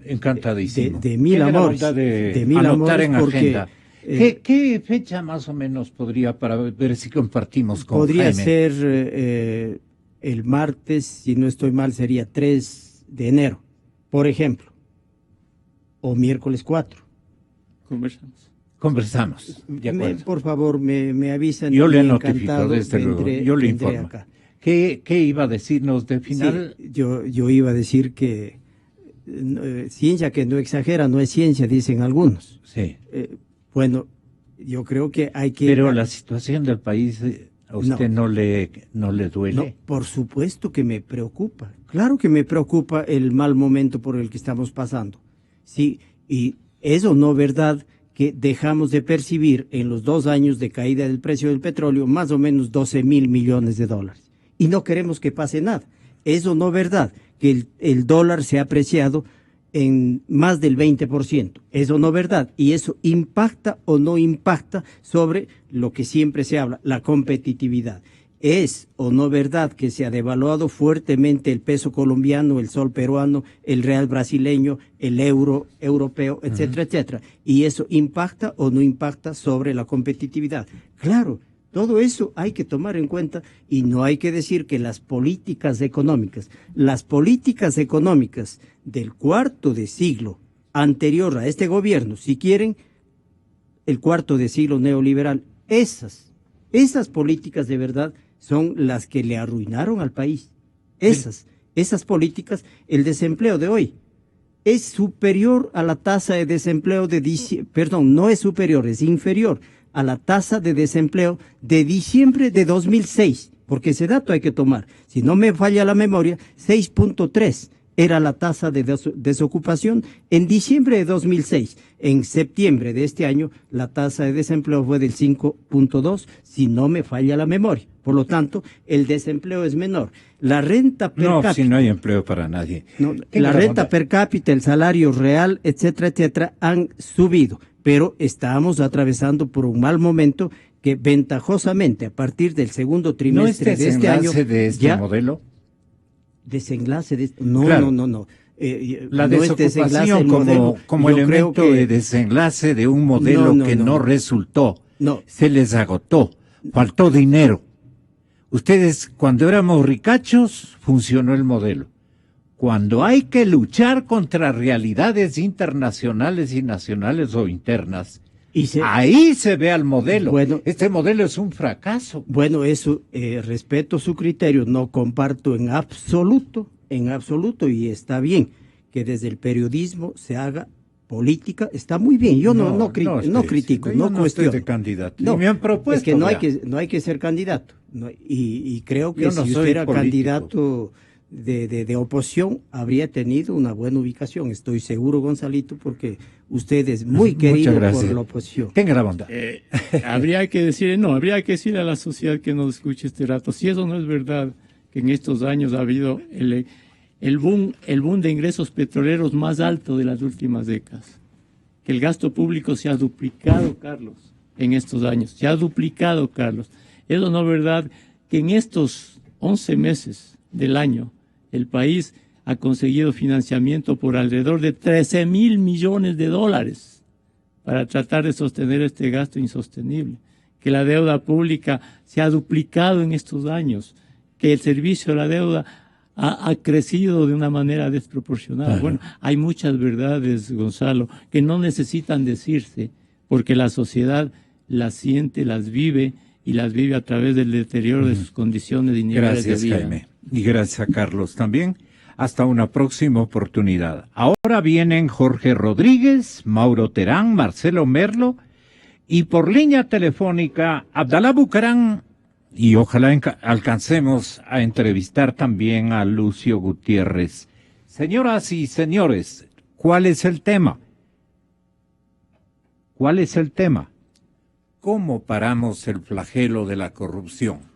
Encantadísimo. De mil amores. De mil amores en porque, agenda. ¿Qué fecha más o menos podría, para ver si compartimos con podría Jaime? Ser el martes, si no estoy mal, sería 3 de enero, por ejemplo, o miércoles 4. Conversamos. De acuerdo. Por favor, me avisan. Yo le notifico, desde luego. Yo le informo. ¿Qué iba a decirnos de final? Sí, yo iba a decir que ciencia que no exagera no es ciencia, dicen algunos. Sí. Bueno, yo creo que hay que... Pero la situación del país, ¿a usted no le duele? No, por supuesto que me preocupa. Claro que me preocupa el mal momento por el que estamos pasando. Sí, y eso no es verdad que dejamos de percibir en los 2 años de caída del precio del petróleo más o menos 12.000 millones de dólares. Y no queremos que pase nada. Eso no es verdad, que el dólar se ha apreciado en más del 20%. Eso no es verdad. Y eso impacta o no impacta sobre lo que siempre se habla, la competitividad. ¿Es o no verdad que se ha devaluado fuertemente el peso colombiano, el sol peruano, el real brasileño, el euro europeo, etcétera, etcétera? ¿Y eso impacta o no impacta sobre la competitividad? Claro, todo eso hay que tomar en cuenta y no hay que decir que las políticas económicas del cuarto de siglo anterior a este gobierno, si quieren, el cuarto de siglo neoliberal, esas políticas de verdad son las que le arruinaron al país. Esas políticas, el desempleo de hoy es superior a la tasa de desempleo no es superior, es inferior a la tasa de desempleo de diciembre de 2006, porque ese dato hay que tomar. Si no me falla la memoria, 6.3 era la tasa de desocupación en diciembre de 2006. En septiembre de este año, la tasa de desempleo fue del 5.2, si no me falla la memoria. Por lo tanto, el desempleo es menor. La renta per cápita... si no hay empleo para nadie. La renta per cápita, el salario real, etcétera, etcétera, han subido. Pero estamos atravesando por un mal momento que ventajosamente a partir del segundo trimestre de este año... de este modelo? Desenlace de... Claro. No. La no desocupación como elemento de desenlace de un modelo que no resultó. No. Se les agotó. Faltó dinero. Ustedes, cuando éramos ricachos, funcionó el modelo. Cuando hay que luchar contra realidades internacionales y nacionales o internas, ahí se ve al modelo. Bueno, este modelo es un fracaso. Bueno, eso, respeto su criterio, no comparto en absoluto, y está bien que desde el periodismo se haga política, está muy bien. Yo no critico, no cuestiono. Estoy de candidato. No, me han propuesto. Es que no hay que ser candidato. Y creo que si usted era candidato de oposición, habría tenido una buena ubicación. Estoy seguro, Gonzalito, porque usted es muy querido por la oposición. Tenga la bondad. Habría que decirle a la sociedad que nos escuche este rato, si eso no es verdad, que en estos años ha habido el boom de ingresos petroleros más alto de las últimas décadas, que el gasto público se ha duplicado, Carlos, en estos años, se ha duplicado, Carlos. Eso no es verdad, que en estos 11 meses del año el país ha conseguido financiamiento por alrededor de 13.000 millones de dólares para tratar de sostener este gasto insostenible, que la deuda pública se ha duplicado en estos años, que el servicio de la deuda ha crecido de una manera desproporcionada. Bueno, hay muchas verdades, Gonzalo, que no necesitan decirse, porque la sociedad las siente, las vive, y las vive a través del deterioro de sus condiciones y niveles de vida. Gracias, Jaime. Y gracias a Carlos también. Hasta una próxima oportunidad. Ahora vienen Jorge Rodríguez, Mauro Terán, Marcelo Merlo y por línea telefónica Abdalá Bucarán, y ojalá alcancemos a entrevistar también a Lucio Gutiérrez. Señoras y señores, ¿cuál es el tema? ¿Cuál es el tema? ¿Cómo paramos el flagelo de la corrupción?